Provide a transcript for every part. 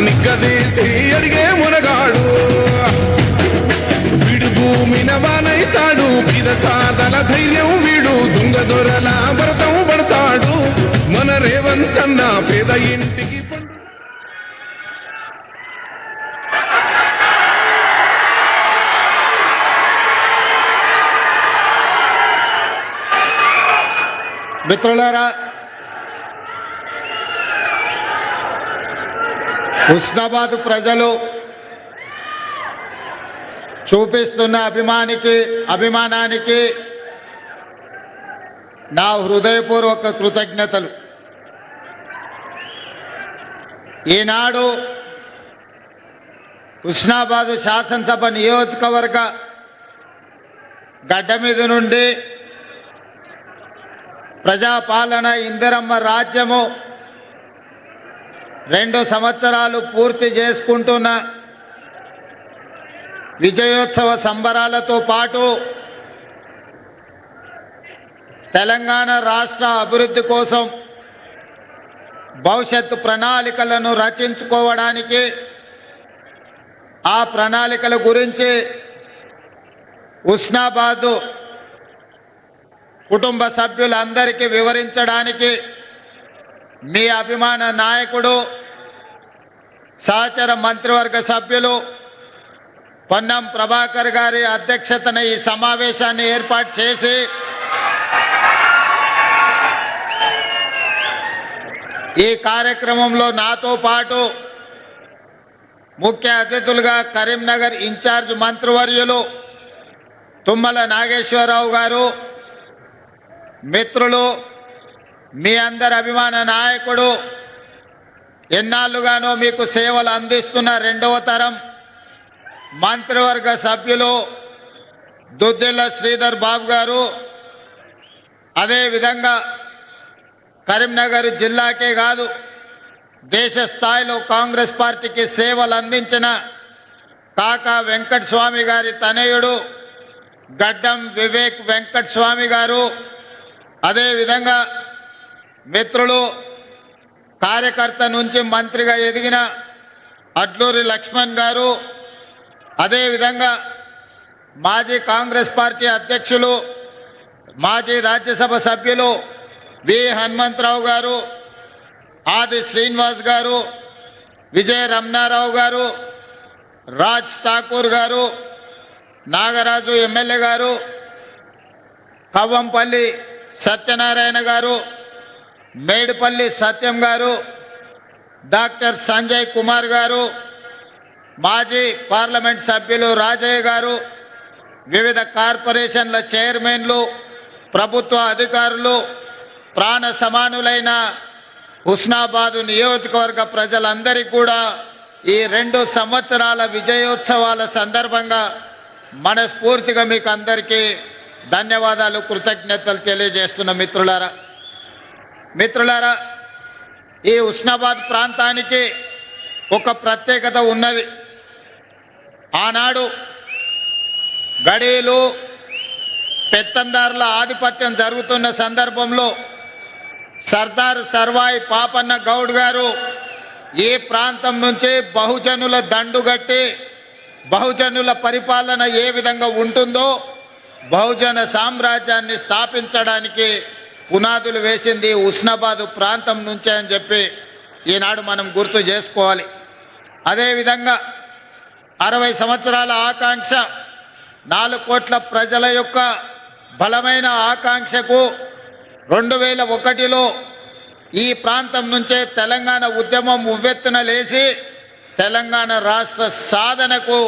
నిగ్గదీసి అడిగే మునగాడు వీడు భూమిన వానైతాడు పిరసాదల ధైర్యం వీడు దుంగ దొరల భరతం పడతాడు మన రేవంతన్న పేద ఇంటికి మిత్రులారా, హుస్నాబాద్ ప్రజలు చూపిస్తున్న అభిమానానికి నా హృదయపూర్వక కృతజ్ఞతలు. ఈనాడు హుస్నాబాద్ శాసనసభ నియోజకవర్గ గడ్డ మీద నుండి ప్రజాపాలన ఇందిరమ్మ రాజ్యము 2 సంవత్సరాలు పూర్తి చేసుకుంటున్న విజయోత్సవ సంబరాలతో పాటు తెలంగాణ రాష్ట్ర అభివృద్ధి కోసం భవిష్యత్తు ప్రణాళికలను రచించుకోవడానికి ఆ ప్రణాళికల గురించి హుస్నాబాద్ కుటుంబ సభ్యులందరికీ వివరించడానికి మీ అభిమాన నాయకుడు సహచర మంత్రివర్గ సభ్యులు పొన్నం ప్రభాకర్ గారి అధ్యక్షతన ఈ సమావేశాన్ని ఏర్పాటు చేసి ఈ కార్యక్రమంలో నాతో పాటు ముఖ్య అతిథులుగా కరీంనగర్ ఇన్ఛార్జ్ మంత్రివర్యులు తుమ్మల నాగేశ్వరరావు గారు, మిత్రులు, మీ అందరి అభిమాన నాయకుడు, ఎన్నాళ్ళుగానో మీకు సేవలు అందిస్తున్న 2వ తరం మంత్రివర్గ సభ్యులు దుద్దిల్ల శ్రీధర్ బాబు గారు, అదేవిధంగా కరీంనగర్ జిల్లాకే కాదు దేశ స్థాయిలో కాంగ్రెస్ పార్టీకి సేవలు అందించిన కాకా వెంకటస్వామి గారి తనయుడు గడ్డం వివేక్ వెంకటస్వామి గారు, అదేవిధంగా మిత్రులు కార్యకర్త నుంచి మంత్రిగా ఎదిగిన అడ్లూరి లక్ష్మణ్ గారు, అదేవిధంగా మాజీ కాంగ్రెస్ పార్టీ అధ్యక్షులు మాజీ రాజ్యసభ సభ్యులు వి హనుమంతరావు గారు, ఆది శ్రీనివాస్ గారు, విజయ రమణారావు గారు, రాజ్ ఠాకూర్ గారు, నాగరాజు ఎమ్మెల్యే గారు, కవ్వంపల్లి సత్యనారాయణ గారు, మేడిపల్లి సత్యం గారు, డాక్టర్ సంజయ్ కుమార్ గారు, మాజీ పార్లమెంట్ సభ్యులు రాజయ్య గారు, వివిధ కార్పొరేషన్ల చైర్మన్లు, ప్రభుత్వ అధికారులు, ప్రాణ సమానులైన హుస్నాబాద్ నియోజకవర్గ ప్రజలందరికీ కూడా ఈ 2 సంవత్సరాల విజయోత్సవాల సందర్భంగా మనస్ఫూర్తిగా మీకు అందరికీ ధన్యవాదాలు, కృతజ్ఞతలు తెలియజేస్తున్న మిత్రులారా, ఈ హుస్నాబాద్ ప్రాంతానికి ఒక ప్రత్యేకత ఉన్నది. ఆనాడు గడీలు పెత్తందారుల ఆధిపత్యం జరుగుతున్న సందర్భంలో సర్దార్ సర్వాయి పాపన్న గౌడ్ గారు ఈ ప్రాంతం నుంచి బహుజనుల దండుగట్టి బహుజనుల పరిపాలన ఏ విధంగా ఉంటుందో బహుజన సామ్రాజ్యాన్ని స్థాపించడానికి పునాదులు వేసింది హుస్నాబాద్ ప్రాంతం నుంచే అని చెప్పి ఈనాడు మనం గుర్తు చేసుకోవాలి. అదేవిధంగా 60 సంవత్సరాల ఆకాంక్ష, 4 కోట్ల ప్రజల యొక్క బలమైన ఆకాంక్షకు 2001లో ఈ ప్రాంతం నుంచే తెలంగాణ ఉద్యమం ఉవ్వెత్తున లేచి తెలంగాణ రాష్ట్ర సాధనకు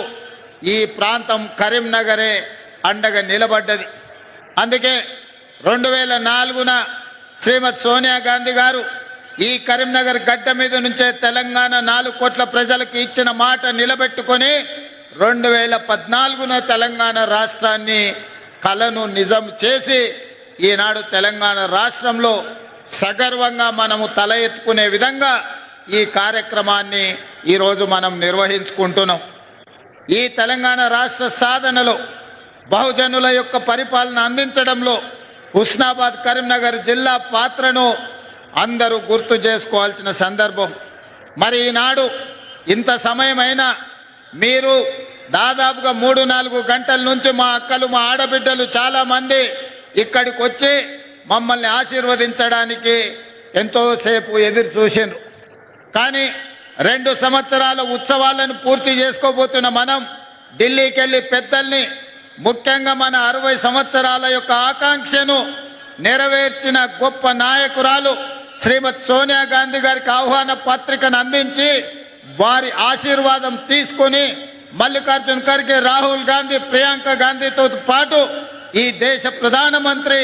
ఈ ప్రాంతం కరీంనగరే అండగా నిలబడ్డది. అందుకే 2004న శ్రీమతి సోనియా గాంధీ గారు ఈ కరీంనగర్ గడ్డ మీద నుంచే తెలంగాణ 4 కోట్ల ప్రజలకు ఇచ్చిన మాట నిలబెట్టుకొని 2014న తెలంగాణ రాష్ట్రాన్ని కలను నిజం చేసి ఈనాడు తెలంగాణ రాష్ట్రంలో సగర్వంగా మనము తల ఎత్తుకునే విధంగా ఈ కార్యక్రమాన్ని ఈరోజు మనం నిర్వహించుకుంటున్నాం. ఈ తెలంగాణ రాష్ట్ర సాధనలో బహుజనుల యొక్క పరిపాలన అందించడంలో హుస్నాబాద్ కరీంనగర్ జిల్లా పాత్రను అందరూ గుర్తు చేసుకోవాల్సిన సందర్భం. మరి ఈనాడు ఇంత సమయమైనా మీరు దాదాపుగా 3-4 గంటల నుంచి మా అక్కలు మా ఆడబిడ్డలు చాలా మంది ఇక్కడికి వచ్చి మమ్మల్ని ఆశీర్వదించడానికి ఎంతోసేపు ఎదురు చూసిండ్రు. కానీ 2 సంవత్సరాల ఉత్సవాలను పూర్తి చేసుకోబోతున్న మనం ఢిల్లీకి వెళ్ళి పెద్దల్ని, ముఖ్యంగా మన 60 సంవత్సరాల యొక్క ఆకాంక్షను నెరవేర్చిన గొప్ప నాయకురాలు శ్రీమతి సోనియా గాంధీ గారికి ఆహ్వాన పత్రికను అందించి వారి ఆశీర్వాదం తీసుకొని మల్లికార్జున్ ఖర్గే, రాహుల్ గాంధీ, ప్రియాంక గాంధీతో పాటు ఈ దేశ ప్రధానమంత్రి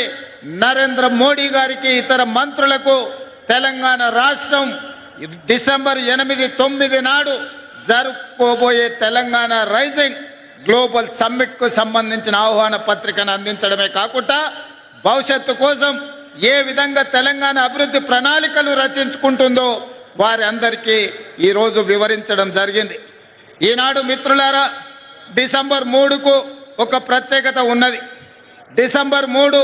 నరేంద్ర మోడీ గారికి, ఇతర మంత్రులకు తెలంగాణ రాష్ట్రం డిసెంబర్ 8-9 నాడు జరుపుకోబోయే తెలంగాణ రైజింగ్ గ్లోబల్ సమ్మిట్కు సంబంధించిన ఆహ్వాన పత్రికను అందించడమే కాకుండా భవిష్యత్తు కోసం ఏ విధంగా తెలంగాణ అభివృద్ధి ప్రణాళికలు రచించుకుంటుందో వారి అందరికీ ఈరోజు వివరించడం జరిగింది. ఈనాడు మిత్రులారా, డిసెంబర్ 3కు ఒక ప్రత్యేకత ఉన్నది. డిసెంబర్ 3,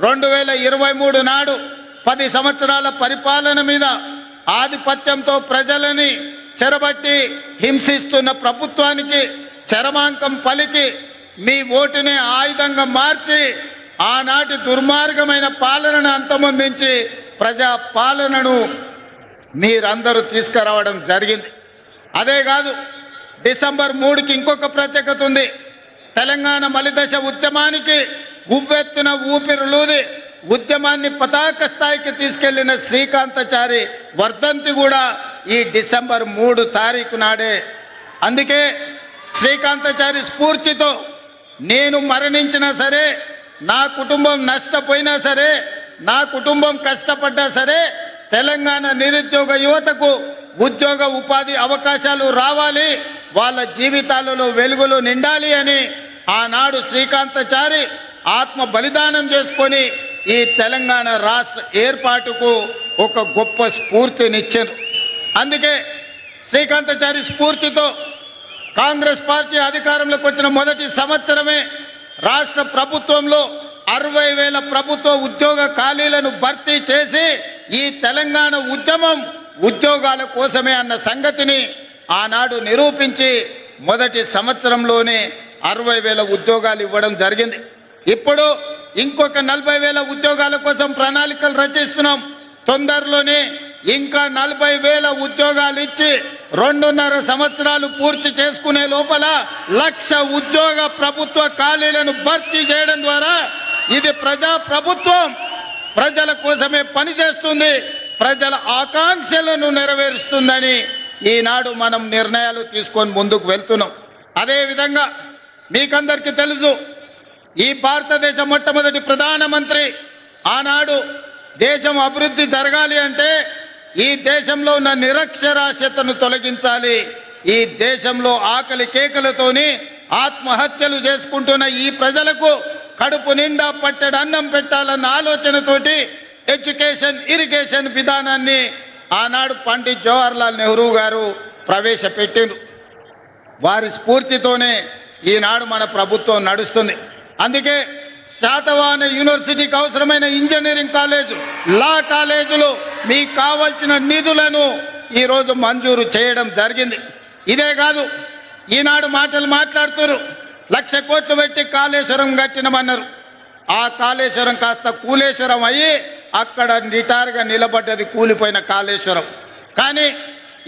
2023 నాడు 10 సంవత్సరాల పరిపాలన మీద ఆధిపత్యంతో ప్రజలని చెరబట్టి హింసిస్తున్న ప్రభుత్వానికి చరమాంకం పలికి మీ ఓటునే ఆయుధంగా మార్చి ఆనాటి దుర్మార్గమైన పాలనను అంతమొందించి ప్రజా పాలనను మీరందరూ తీసుకురావడం జరిగింది. అదే కాదు, డిసెంబర్ 3కి ఇంకొక ప్రత్యేకత ఉంది. తెలంగాణ మలిదశ ఉద్యమానికి ఉవ్వెత్తున ఊపిరులూది ఉద్యమాన్ని పతాక స్థాయికి తీసుకెళ్లిన శ్రీకాంతాచారి వర్ధంతి కూడా ఈ డిసెంబర్ 3 తారీఖు నాడే. అందుకే శ్రీకాంతాచారి స్ఫూర్తితో నేను మరణించినా సరే, నా కుటుంబం నష్టపోయినా సరే, నా కుటుంబం కష్టపడ్డా సరే, తెలంగాణ నిరుద్యోగ యువతకు ఉద్యోగ ఉపాధి అవకాశాలు రావాలి, వాళ్ళ జీవితాలలో వెలుగులు నిండాలి అని ఆనాడు శ్రీకాంతాచారి ఆత్మ బలిదానం చేసుకొని ఈ తెలంగాణ రాష్ట్ర ఏర్పాటుకు ఒక గొప్ప స్ఫూర్తినిచ్చారు. అందుకే శ్రీకాంతాచారి స్ఫూర్తితో కాంగ్రెస్ పార్టీ అధికారంలోకి వచ్చిన మొదటి సంవత్సరమే రాష్ట్ర ప్రభుత్వంలో 60,000 ప్రభుత్వ ఉద్యోగ ఖాళీలను భర్తీ చేసి ఈ తెలంగాణ ఉద్యమం ఉద్యోగాల కోసమే అన్న సంగతిని ఆనాడు నిరూపించి మొదటి సంవత్సరంలోనే 60,000 ఉద్యోగాలు ఇవ్వడం జరిగింది. ఇప్పుడు ఇంకొక 40,000 ఉద్యోగాల కోసం ప్రణాళికలు రచిస్తున్నాం. తొందరలోనే ఇంకా 40,000 ఉద్యోగాలు ఇచ్చి 2.5 సంవత్సరాలు పూర్తి చేసుకునే లోపల 1,00,000 ఉద్యోగ ప్రభుత్వ ఖాళీలను భర్తీ చేయడం ద్వారా ఇది ప్రజా ప్రభుత్వం ప్రజల కోసమే పనిచేస్తుంది, ప్రజల ఆకాంక్షలను నెరవేరుస్తుందని ఈనాడు మనం నిర్ణయాలు తీసుకొని ముందుకు వెళ్తున్నాం. అదేవిధంగా మీకందరికీ తెలుసు, ఈ భారతదేశ మొట్టమొదటి ప్రధానమంత్రి ఆనాడు దేశం అభివృద్ధి జరగాలి అంటే ఈ దేశంలో ఉన్న నిరక్షరాస్యతను తొలగించాలి, ఈ దేశంలో ఆకలి కేకలతోని ఆత్మహత్యలు చేసుకుంటున్న ఈ ప్రజలకు కడుపు నిండా పట్టెడు అన్నం పెట్టాలన్న ఆలోచనతోటి ఎడ్యుకేషన్ ఇరిగేషన్ విధానాన్ని ఆనాడు పండిత్ జవహర్లాల్ నెహ్రూ గారు ప్రవేశపెట్టిండ్రు. వారి స్ఫూర్తితోనే ఈనాడు మన ప్రభుత్వం నడుస్తుంది. అందుకే శాతవాహన యూనివర్సిటీకి అవసరమైన ఇంజనీరింగ్ కాలేజు, లా కాలేజీలు మీకు కావాల్సిన నిధులను ఈరోజు మంజూరు చేయడం జరిగింది. ఇదే కాదు, ఈనాడు మాటలు మాట్లాడుతున్నారు, 1,00,000 కోట్లు పెట్టి కాళేశ్వరం కట్టినమన్నారు. ఆ కాళేశ్వరం కాస్త కూలేశ్వరం అయ్యి అక్కడ నిటారుగా నిలబడ్డది కూలిపోయిన కాళేశ్వరం. కానీ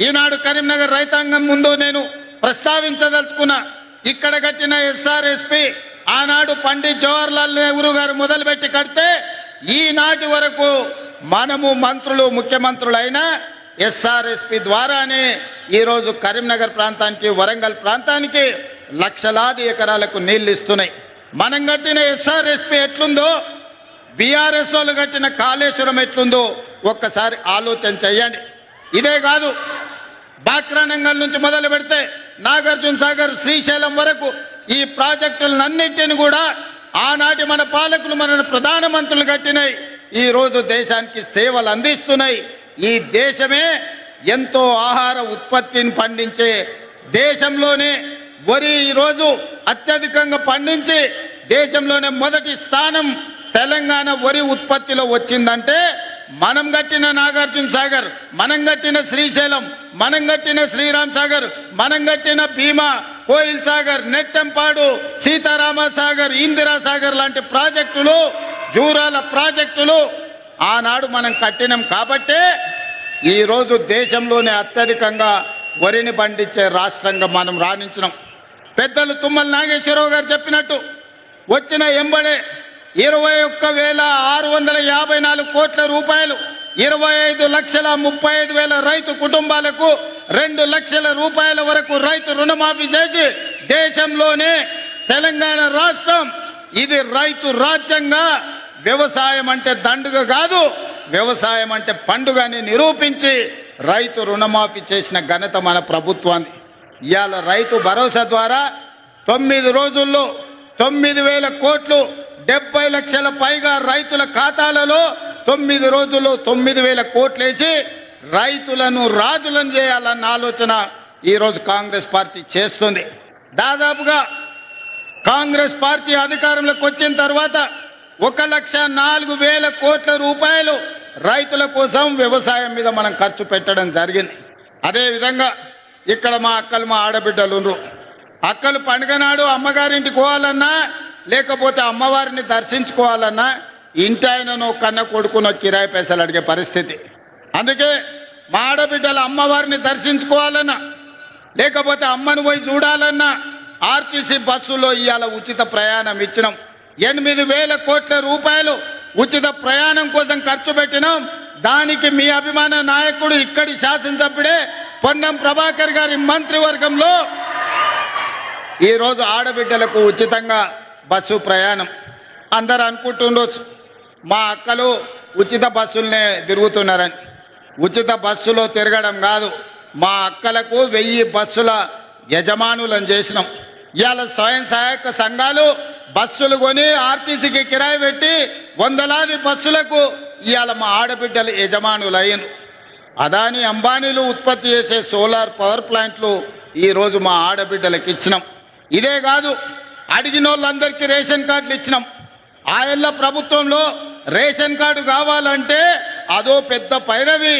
ఈనాడు కరీంనగర్ రైతాంగం ముందు నేను ప్రస్తావించదలుచుకున్నా, ఇక్కడ కట్టిన ఎస్ఆర్ఎస్పి ఆనాడు పండిత్ జవహర్లాల్ నెహ్రూ గారు మొదలుపెట్టి కడితే ఈనాటి వరకు మనము మంత్రులు ముఖ్యమంత్రులైన ఎస్ఆర్ఎస్పి ద్వారానే ఈరోజు కరీంనగర్ ప్రాంతానికి వరంగల్ ప్రాంతానికి లక్షలాది ఎకరాలకు నీళ్లు ఇస్తున్నాయి. మనం కట్టిన ఎస్ఆర్ఎస్పి ఎట్లుందో బీఆర్ఎస్ వాళ్ళు కట్టిన కాళేశ్వరం ఎట్లుందో ఒక్కసారి ఆలోచన చెయ్యండి. ఇదే కాదు, బాక్రానంగల్ నుంచి మొదలు పెడితే నాగార్జున సాగర్ శ్రీశైలం వరకు ఈ ప్రాజెక్టులన్నింటినీ కూడా ఆనాటి మన పాలకులు మన ప్రధానమంత్రులు కట్టినాయి. ఈరోజు దేశానికి సేవలు అందిస్తున్నాయి. ఈ దేశమే ఎంతో ఆహార ఉత్పత్తిని పండించే దేశంలోనే వరి ఈరోజు అత్యధికంగా పండించి దేశంలోనే మొదటి స్థానం తెలంగాణ వరి ఉత్పత్తిలో వచ్చిందంటే మనం కట్టిన నాగార్జున సాగర్, మనం కట్టిన శ్రీశైలం, మనం కట్టిన శ్రీరామ్ సాగర్, మనం కట్టిన భీమా, కోయిల్ సాగర్, నెట్టెంపాడు, సీతారామ సాగర్, ఇందిరా సాగర్ లాంటి ప్రాజెక్టులు, జూరాల ప్రాజెక్టులు ఆనాడు మనం కట్టినాం కాబట్టే ఈరోజు దేశంలోనే అత్యధికంగా వరిని పండించే రాష్ట్రంగా మనం రాణించినాం. పెద్దలు తుమ్మల నాగేశ్వరరావు గారు చెప్పినట్టు వచ్చిన ఎంబడే 21,654 కోట్ల రూపాయలు 25,35,000 రైతు కుటుంబాలకు 2 లక్షల రూపాయల వరకు రైతు రుణమాఫీ చేసి దేశంలోనే తెలంగాణ రాష్ట్రం ఇది రైతు రాజ్యంగా, వ్యవసాయం అంటే దండుగ కాదు, వ్యవసాయం అంటే పండుగ అని నిరూపించి రైతు రుణమాఫీ చేసిన ఘనత మన ప్రభుత్వాన్ని. ఇవాళ రైతు భరోసా ద్వారా 9 రోజుల్లో 9,000 కోట్లు 70 లక్షల పైగా రైతుల ఖాతాలలో 9 రోజుల్లో 9,000 కోట్లు వేసి రైతులను రాజులను చేయాలన్న ఆలోచన ఈరోజు కాంగ్రెస్ పార్టీ చేస్తుంది. దాదాపుగా కాంగ్రెస్ పార్టీ అధికారంలోకి వచ్చిన తర్వాత 1,04,000 కోట్ల రూపాయలు రైతుల కోసం వ్యవసాయం మీద మనం ఖర్చు పెట్టడం జరిగింది. అదేవిధంగా ఇక్కడ మా అక్కలు, మా ఆడబిడ్డలు ఉన్నారు. అక్కలు పండుగ నాడు అమ్మగారింటికి పోవాలన్నా లేకపోతే అమ్మవారిని దర్శించుకోవాలన్నా ఇంటి ఆయనను కన్న కొడుకునో కిరాయి పైసలు అడిగే పరిస్థితి. అందుకే మా ఆడబిడ్డల అమ్మవారిని దర్శించుకోవాలన్నా లేకపోతే అమ్మను పోయి చూడాలన్నా ఆర్టీసీ బస్సులో ఇవాళ ఉచిత ప్రయాణం ఇచ్చినాం. 8,000 కోట్ల రూపాయలు ఉచిత ప్రయాణం కోసం ఖర్చు పెట్టినాం. దానికి మీ అభిమాన నాయకుడు ఇక్కడి శాసనసభ్యుడే పొన్నం ప్రభాకర్ గారి మంత్రివర్గంలో ఈరోజు ఆడబిడ్డలకు ఉచితంగా బస్సు ప్రయాణం. అందరు అనుకుంటుండొచ్చు మా అక్కలు ఉచిత బస్సులనే తిరుగుతున్నారని. ఉచిత బస్సులో తిరగడం కాదు, మా అక్కలకు 1000 బస్సుల యజమానులను చేసినాం. ఇవాళ స్వయం సహాయక సంఘాలు బస్సులు కొని ఆర్టీసీకి కిరాయి పెట్టి వందలాది బస్సులకు ఇవాళ మా ఆడబిడ్డలు యజమానులు అయ్యారు. అదాని అంబానీలు ఉత్పత్తి చేసే సోలార్ పవర్ ప్లాంట్లు ఈరోజు మా ఆడబిడ్డలకు ఇచ్చినాం. ఇదే కాదు, అడిగిన వాళ్ళందరికీ రేషన్ కార్డులు ఇచ్చినాం. ఆయల్ల ప్రభుత్వంలో రేషన్ కార్డు కావాలంటే అదో పెద్ద పైరవి,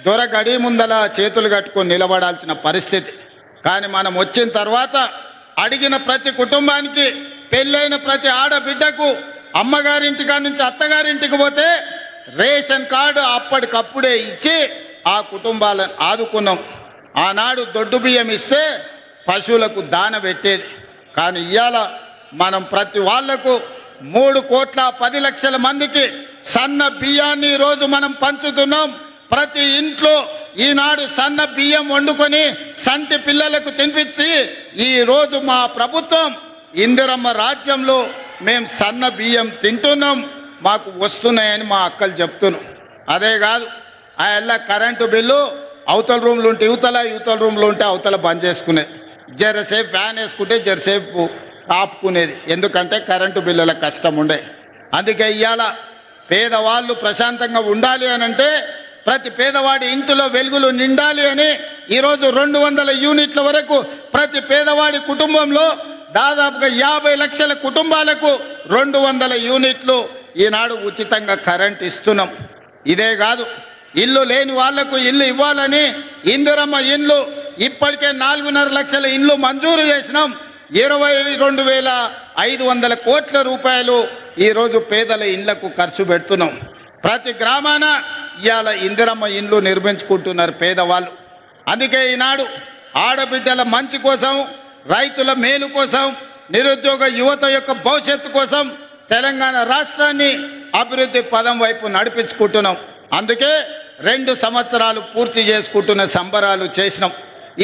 దొరగడి ముందల చేతులు కట్టుకొని నిలబడాల్సిన పరిస్థితి. కానీ మనం వచ్చిన తర్వాత అడిగిన ప్రతి కుటుంబానికి, పెళ్ళైన ప్రతి ఆడబిడ్డకు అమ్మగారింటి కాడి నుంచి అత్తగారింటికి పోతే రేషన్ కార్డు అప్పటికప్పుడే ఇచ్చి ఆ కుటుంబాలను ఆదుకున్నాం. ఆనాడు దొడ్డు బియ్యం ఇస్తే పశువులకు దాన పెట్టేది. కానీ ఇవాళ మనం ప్రతి వాళ్లకు 3,10,00,000 మందికి సన్న బియ్యాన్ని ఈరోజు మనం పంచుతున్నాం. ప్రతి ఇంట్లో ఈనాడు సన్న బియ్యం వండుకొని సంటి పిల్లలకు తినిపించి ఈరోజు మా ప్రభుత్వం ఇందిరమ్మ రాజ్యంలో మేము సన్న బియ్యం తింటున్నాం, మాకు వస్తున్నాయని మా అక్కలు చెప్తున్నాం. అదే కాదు, ఆ ఎల్ల కరెంటు బిల్లు అవతల రూమ్లు ఉంటే యువతల, యువతల రూమ్లో ఉంటే అవతల బంద్ చేసుకునేది. జరసేపు ఫ్యాన్ వేసుకుంటే జరసేపు ఆపుకునేది. ఎందుకంటే కరెంటు బిల్లుల కష్టం ఉండే. అందుకే ఇవాళ పేదవాళ్ళు ప్రశాంతంగా ఉండాలి అని అంటే ప్రతి పేదవాడి ఇంటిలో వెలుగులు నిండాలి అని ఈరోజు 200 యూనిట్ల వరకు ప్రతి పేదవాడి కుటుంబంలో దాదాపుగా 50 లక్షల కుటుంబాలకు 200 యూనిట్లు ఈనాడు ఉచితంగా కరెంట్ ఇస్తున్నాం. ఇదే కాదు, ఇల్లు లేని వాళ్లకు ఇల్లు ఇవ్వాలని ఇందిరమ్మ ఇల్లు ఇప్పటికే 4.5 లక్షల ఇల్లు మంజూరు చేసినాం. 22,500 కోట్ల రూపాయలు ఈరోజు పేదల ఇళ్లకు ఖర్చు పెడుతున్నాం. ప్రతి గ్రామాన ఇవాళ ఇందిరమ్మ ఇండ్లు నిర్మించుకుంటున్నారు పేదవాళ్ళు. అందుకే ఈనాడు ఆడబిడ్డల మంచి కోసం, రైతుల మేలు కోసం, నిరుద్యోగ యువత యొక్క భవిష్యత్తు కోసం తెలంగాణ రాష్ట్రాన్ని అభివృద్ధి పదం వైపు నడిపించుకుంటున్నాం. అందుకే 2 సంవత్సరాలు పూర్తి చేసుకుంటున్న సంబరాలు చేసినాం.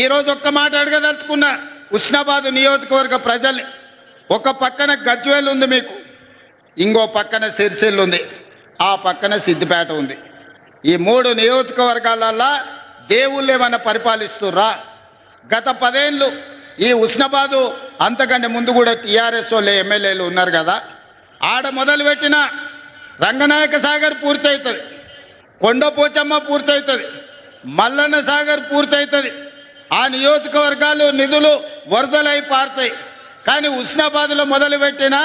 ఈరోజు ఒక్క మాట అడగదలుచుకున్నా ఉస్నాబాద్ నియోజకవర్గ ప్రజల్ని. ఒక పక్కన గజ్వేల్ ఉంది మీకు, ఇంకో పక్కన సిరిసిల్ల ఉంది, ఆ పక్కన సిద్దిపేట ఉంది. ఈ 3 నియోజకవర్గాలల్లో దేవుళ్ళు ఏమైనా పరిపాలిస్తుర్రా? గత 10 ఏళ్ళు ఈ ఉస్నాబాదు, అంతకంటే ముందు కూడా టీఆర్ఎస్ వాళ్ళు ఎమ్మెల్యేలు ఉన్నారు కదా, ఆడ మొదలుపెట్టిన రంగనాయక సాగర్ పూర్తవుతుంది, కొండపోచమ్మ పూర్తవుతుంది, మల్లన్న సాగర్ పూర్తవుతుంది. ఆ నియోజకవర్గాలు నిధులు వరదలై పారుతాయి. కానీ ఉస్నాబాద్లో మొదలుపెట్టిన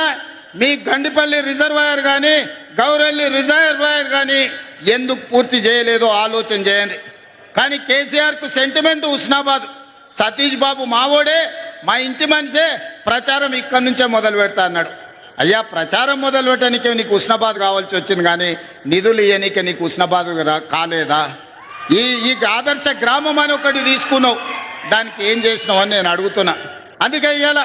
మీ గండిపల్లి రిజర్వాయర్ కానీ, గౌరెల్లి రిజర్వాయర్ కానీ ఎందుకు పూర్తి చేయలేదో ఆలోచన చేయండి. కానీ కేసీఆర్కు సెంటిమెంట్ హుస్నాబాద్. సతీష్ బాబు మావోడే, మా ఇంటి మనిషే, ప్రచారం ఇక్కడి నుంచే మొదలు పెడతా అన్నాడు. అయ్యా, ప్రచారం మొదలు పెట్టడానికే నీకు హుస్నాబాద్ కావాల్సి వచ్చింది, కానీ నిధులు ఇవ్వనీకే నీకు హుస్నాబాద్ కాలేదా? ఈ ఆదర్శ గ్రామం అని ఒకటి తీసుకున్నావు, దానికి ఏం చేసినావు అని నేను అడుగుతున్నా. అందుకే ఇవాళ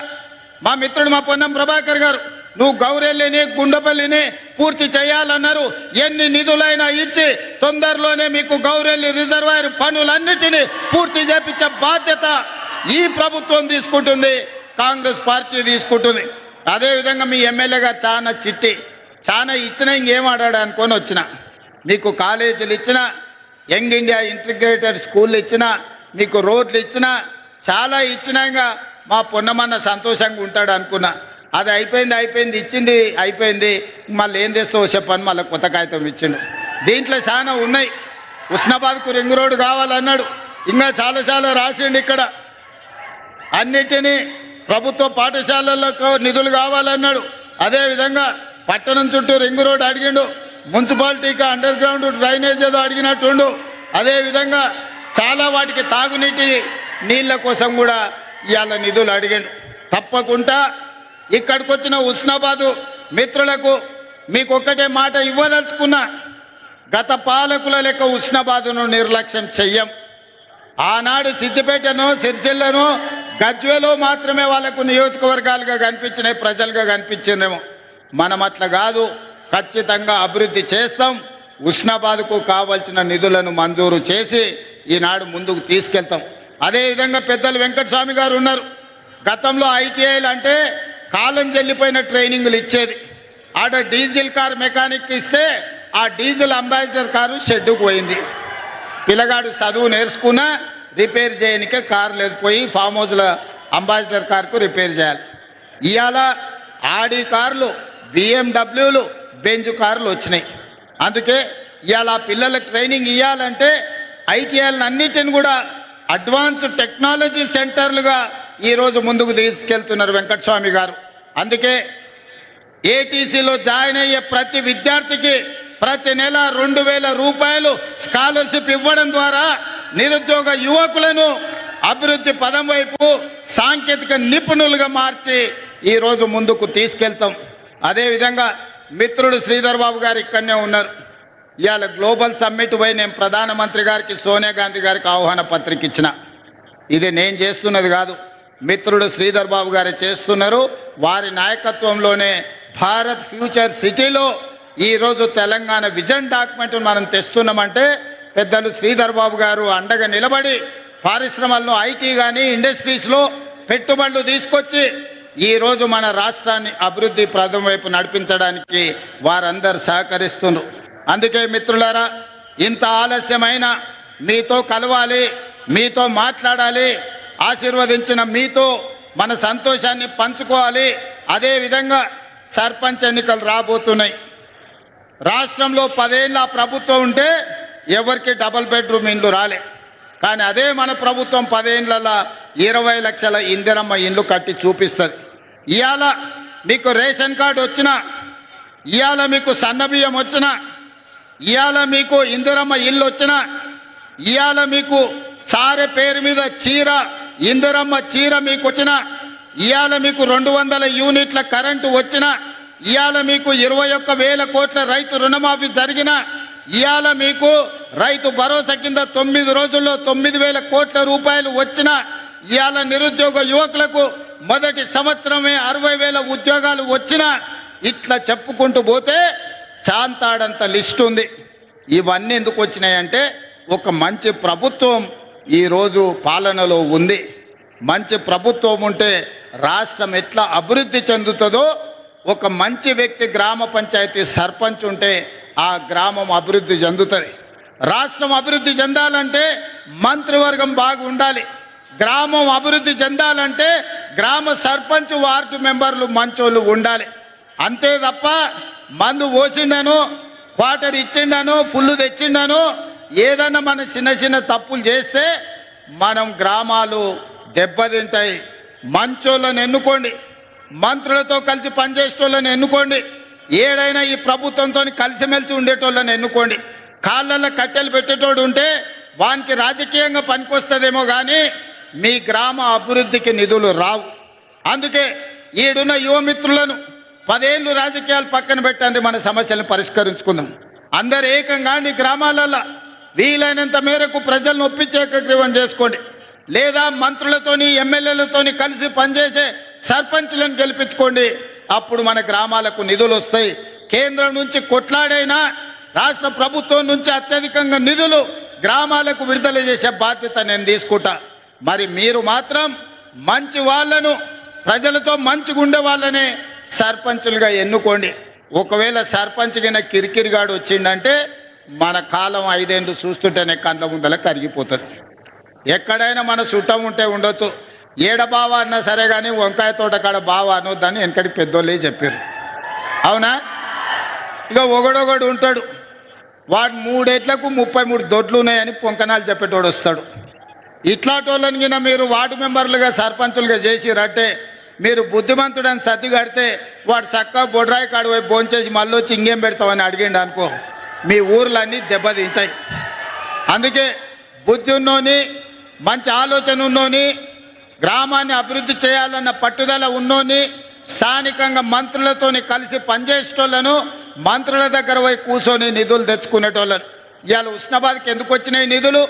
మా మిత్రుడు మా పొన్నం ప్రభాకర్ గారు, నువ్వు గౌరెల్లిని గుండపల్లిని పూర్తి చేయాలన్నారు. ఎన్ని నిధులైనా ఇచ్చి తొందరలోనే మీకు గౌరెల్లి రిజర్వాయర్ పనులన్నిటినీ పూర్తి చేపించే బాధ్యత ఈ ప్రభుత్వం తీసుకుంటుంది, కాంగ్రెస్ పార్టీ తీసుకుంటుంది. అదేవిధంగా మీ ఎమ్మెల్యే గారు చాలా ఇచ్చినా ఇంకేం ఆడాడు అనుకొని వచ్చిన. మీకు కాలేజీలు ఇచ్చినా, యంగ్ ఇండియా ఇంటిగ్రేటెడ్ స్కూళ్ళు ఇచ్చినా, మీకు రోడ్లు ఇచ్చినా, చాలా ఇచ్చినాక మా పొన్నమన్న సంతోషంగా ఉంటాడు అనుకున్నా. అది అయిపోయింది, ఇచ్చింది అయిపోయింది, మళ్ళీ ఏం తెస్తావో చెప్పని మళ్ళీ కొత్త కాగితం ఇచ్చిండు. దీంట్లో చాలా ఉన్నాయి. హుస్నాబాద్కు రింగ్ రోడ్డు కావాలన్నాడు, ఇంకా చాలా రాసిండు. ఇక్కడ అన్నిటినీ ప్రభుత్వ పాఠశాలలకు నిధులు కావాలన్నాడు. అదేవిధంగా పట్టణం చుట్టూ రింగ్ రోడ్డు అడిగిండు, మున్సిపాలిటీకి అండర్ గ్రౌండ్ డ్రైనేజ్ ఏదో అడిగినట్టుండు. అదేవిధంగా చాలా వాటికి తాగునీటి నీళ్ళ కోసం కూడా ఇవాళ నిధులు అడిగిండు. తప్పకుండా ఇక్కడికి వచ్చిన హుస్నాబాదు మిత్రులకు మీకు ఒక్కటే మాట ఇవ్వదలుచుకున్నా, గత పాలకుల లెక్క హుస్నాబాదును నిర్లక్ష్యం చెయ్యం. ఆనాడు సిద్దిపేటను, సిరిసిల్లను, గజ్వేలో మాత్రమే వాళ్లకు నియోజకవర్గాలుగా కనిపించినాయి, ప్రజలుగా కనిపించినేమో. మనం అట్లా కాదు, ఖచ్చితంగా అభివృద్ధి చేస్తాం. హుస్నాబాద్కు కావాల్సిన నిధులను మంజూరు చేసి ఈనాడు ముందుకు తీసుకెళ్తాం. అదేవిధంగా పెద్దలు వెంకటస్వామి గారు ఉన్నారు. గతంలో ఐటీఐలు అంటే కాలం చెల్లిపోయిన ట్రైనింగ్లు ఇచ్చేది. ఆడ డీజిల్ కార్ మెకానిక్ ఇస్తే ఆ డీజిల్ అంబాసిడర్ కారు షెడ్డుకు పోయింది. పిల్లగాడు చదువు నేర్చుకున్నా రిపేర్ చేయనికే కారు లేదు, పోయి ఫామ్ హౌస్ల అంబాసిడర్ కార్కు రిపేర్ చేయాలి. ఇవాళ ఆడి కార్లు, బిఎండబ్ల్యూలు, బెంజ్ కార్లు వచ్చినాయి. అందుకే ఇవాళ పిల్లలకు ట్రైనింగ్ ఇవ్వాలంటే ఐటీఐలను అన్నిటిని కూడా అడ్వాన్స్ టెక్నాలజీ సెంటర్లుగా ఈరోజు ముందుకు తీసుకెళ్తున్నారు వెంకటస్వామి గారు. అందుకే ఏటీసీలో జాయిన్ అయ్యే ప్రతి విద్యార్థికి ప్రతి నెల 2000 రూపాయలు స్కాలర్షిప్ ఇవ్వడం ద్వారా నిరుద్యోగ యువకులను అభివృద్ధి పదం వైపు సాంకేతిక నిపుణులుగా మార్చి ఈరోజు ముందుకు తీసుకెళ్తాం. అదేవిధంగా మిత్రుడు శ్రీధర్ బాబు గారు ఇక్కడనే ఉన్నారు. ఇవాళ గ్లోబల్ సమ్మిట్ పోయి నేను ప్రధానమంత్రి గారికి, సోనియా గాంధీ గారికి ఆహ్వాన పత్రిక ఇచ్చిన. ఇది నేను చేస్తున్నది కాదు, మిత్రుడు శ్రీధర్ బాబు గారు చేస్తున్నారు. వారి నాయకత్వంలోనే భారత్ ఫ్యూచర్ సిటీలో ఈరోజు తెలంగాణ విజన్ డాక్యుమెంట్ మనం తెస్తున్నామంటే పెద్దలు శ్రీధర్ బాబు గారు అండగా నిలబడి పరిశ్రమలను, ఐటీ కానీ ఇండస్ట్రీస్లో పెట్టుబడులు తీసుకొచ్చి ఈరోజు మన రాష్ట్రాన్ని అభివృద్ధి ప్రదం వైపు నడిపించడానికి వారందరూ సహకరిస్తున్నారు. అందుకే మిత్రులారా, ఇంత ఆలస్యమైన మీతో కలవాలి, మీతో మాట్లాడాలి, ఆశీర్వదించిన మీతో మన సంతోషాన్ని పంచుకోవాలి. అదేవిధంగా సర్పంచ్ ఎన్నికలు రాబోతున్నాయి. రాష్ట్రంలో 10 ఏళ్ళ ప్రభుత్వం ఉంటే ఎవరికి డబుల్ బెడ్రూమ్ ఇండ్లు రాలే. కానీ అదే మన ప్రభుత్వం 10 ఏళ్ళలో 20 లక్షల ఇందిరమ్మ ఇండ్లు కట్టి చూపిస్తుంది. ఇవాళ మీకు రేషన్ కార్డు వచ్చినా, ఇవాళ మీకు సన్నబియ్యం వచ్చినా, ఇవాళ మీకు ఇందిరమ్మ ఇల్లు వచ్చినా, ఇవాళ మీకు సారె పేరు మీద చీర, ఇందిరమ్మ చీర మీకు వచ్చినా, ఇవాళ మీకు 200 యూనిట్ల కరెంటు వచ్చినా, ఇవాళ మీకు 21,000 కోట్ల రైతు రుణమాఫీ జరిగిన, ఇవాళ మీకు రైతు భరోసా కింద 9 రోజుల్లో 9,000 కోట్ల రూపాయలు వచ్చిన, ఇవాళ నిరుద్యోగ యువకులకు మొదటి సంవత్సరమే 60,000 ఉద్యోగాలు వచ్చిన, ఇట్లా చెప్పుకుంటూ పోతే చాంతాడంత లిస్ట్ ఉంది. ఇవన్నీ ఎందుకు వచ్చినాయంటే ఒక మంచి ప్రభుత్వం ఈరోజు పాలనలో ఉంది. మంచి ప్రభుత్వం ఉంటే రాష్ట్రం ఎట్లా అభివృద్ధి చెందుతుందో, ఒక మంచి వ్యక్తి గ్రామ పంచాయతీ సర్పంచ్ ఉంటే ఆ గ్రామం అభివృద్ధి చెందుతుంది. రాష్ట్రం అభివృద్ధి చెందాలంటే మంత్రివర్గం బాగా ఉండాలి. గ్రామం అభివృద్ధి చెందాలంటే గ్రామ సర్పంచ్, వార్డు మెంబర్లు మంచోళ్ళు ఉండాలి. అంతే తప్ప మందు పోసిండను, వాటర్ ఇచ్చిండను, ఫుల్లు తెచ్చిండను, ఏదన్నా మన చిన్న తప్పులు చేస్తే మనం గ్రామాలు దెబ్బతింటాయి. మంచోళ్ళని ఎన్నుకోండి, మంత్రులతో కలిసి పనిచేసేటోళ్ళని ఎన్నుకోండి, ఏడైనా ఈ ప్రభుత్వంతో కలిసిమెలిసి ఉండేటోళ్ళని ఎన్నుకోండి. కాళ్ళల్లో కట్టెలు పెట్టేటోడు ఉంటే వానికి రాజకీయంగా పనికొస్తుందేమో కానీ మీ గ్రామ అభివృద్ధికి నిధులు రావు. అందుకే ఈడున్న యువమిత్రులను 10 ఏళ్ళు రాజకీయాలు పక్కన పెట్టండి, మన సమస్యలను పరిష్కరించుకుందాం. అందరు ఏకంగా నీ గ్రామాలలో వీలైనంత మేరకు ప్రజలను ఒప్పించే ఏకగ్రీవం చేసుకోండి. లేదా మంత్రులతోని ఎమ్మెల్యేలతోని కలిసి పనిచేసే సర్పంచ్లను గెలిపించుకోండి. అప్పుడు మన గ్రామాలకు నిధులు వస్తాయి. కేంద్రం నుంచి కొట్లాడైనా రాష్ట్ర ప్రభుత్వం నుంచి అత్యధికంగా నిధులు గ్రామాలకు విడుదల చేసే బాధ్యత నేను తీసుకుంటా. మరి మీరు మాత్రం మంచి వాళ్ళను, ప్రజలతో మంచిగా ఉండే వాళ్ళనే సర్పంచులుగా ఎన్నుకోండి. ఒకవేళ సర్పంచ్ కింద కిరికిరిగాడు వచ్చిందంటే మన కాలం 5 ఏళ్ళు చూస్తుంటేనే కళ్ళ ముందల కరిగిపోతుంది. ఎక్కడైనా మన చుట్టం ఉంటే ఉండొచ్చు, ఏడ బావ అన్నా సరే కానీ వంకాయ తోట కాడ బావ అనొద్దని వెనకటి పెద్దోళ్ళే చెప్పారు. అవునా? ఇక ఒకడొకడు ఉంటాడు, వాడు 3 ఏట్లకు 33 దొడ్లు ఉన్నాయని పొంకనాలు చెప్పేటోడు వస్తాడు. ఇట్లాంటోళ్ళని కింద మీరు వార్డు మెంబర్లుగా సర్పంచులుగా చేసిరంటే మీరు బుద్ధిమంతుడని సర్ది కడితే వాడు చక్కగా బొడ్రాయి కాడు పోయి భోంచేసి మళ్ళీ వచ్చి ఇంకేం పెడతామని అడిగిండు అనుకో, మీ ఊర్లన్నీ దెబ్బతింటాయి. అందుకే బుద్ధి ఉన్నోని, మంచి ఆలోచన ఉన్నోని, గ్రామాన్ని అభివృద్ధి చేయాలన్న పట్టుదల ఉన్నోని, స్థానికంగా మంత్రులతోని కలిసి పనిచేసేటోళ్ళను, మంత్రుల దగ్గర పోయి కూర్చొని నిధులు తెచ్చుకునేటోళ్ళను. ఇవాళ హుస్నాబాద్కి ఎందుకు వచ్చినాయి నిధులు?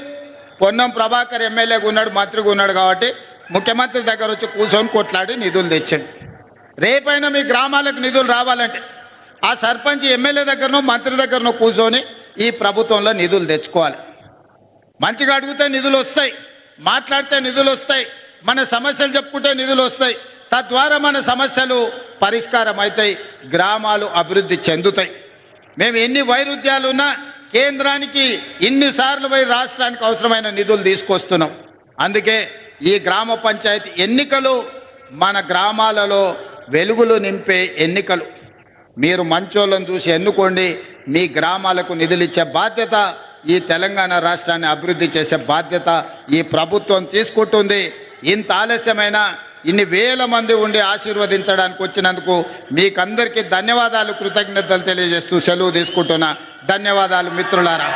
పొన్నం ప్రభాకర్ ఎమ్మెల్యేగా ఉన్నాడు, మంత్రిగా ఉన్నాడు కాబట్టి ముఖ్యమంత్రి దగ్గర వచ్చి కూర్చొని కొట్లాడి నిధులు తెచ్చాడు. రేపైనా మీ గ్రామాలకు నిధులు రావాలంటే ఆ సర్పంచ్ ఎమ్మెల్యే దగ్గరనో మంత్రి దగ్గరనో కూర్చొని ఈ ప్రభుత్వంలో నిధులు తెచ్చుకోవాలి. మంచిగా అడిగితే నిధులు వస్తాయి, మాట్లాడితే నిధులు వస్తాయి, మన సమస్యలు చెప్పుకుంటే నిధులు వస్తాయి. తద్వారా మన సమస్యలు పరిష్కారం అవుతాయి, గ్రామాలు అభివృద్ధి చెందుతాయి. మేము ఎన్ని వైరుధ్యాలున్నా కేంద్రానికి ఇన్నిసార్లు పోయి రాష్ట్రానికి అవసరమైన నిధులు తీసుకొస్తున్నాం. అందుకే ఈ గ్రామ పంచాయతీ ఎన్నికలు మన గ్రామాలలో వెలుగులు నింపే ఎన్నికలు. మీరు మంచోళ్ళను చూసి ఎన్నుకోండి. మీ గ్రామాలకు నిధులు ఇచ్చే బాధ్యత, ఈ తెలంగాణ రాష్ట్రాన్ని అభివృద్ధి చేసే బాధ్యత ఈ ప్రభుత్వం తీసుకుంటుంది. ఇంత ఆలస్యమైన ఇన్ని వేల మంది ఉండి ఆశీర్వదించడానికి వచ్చినందుకు మీకందరికీ ధన్యవాదాలు, కృతజ్ఞతలు తెలియజేస్తూ సెలవు తీసుకుంటున్నా. ధన్యవాదాలు మిత్రులారా.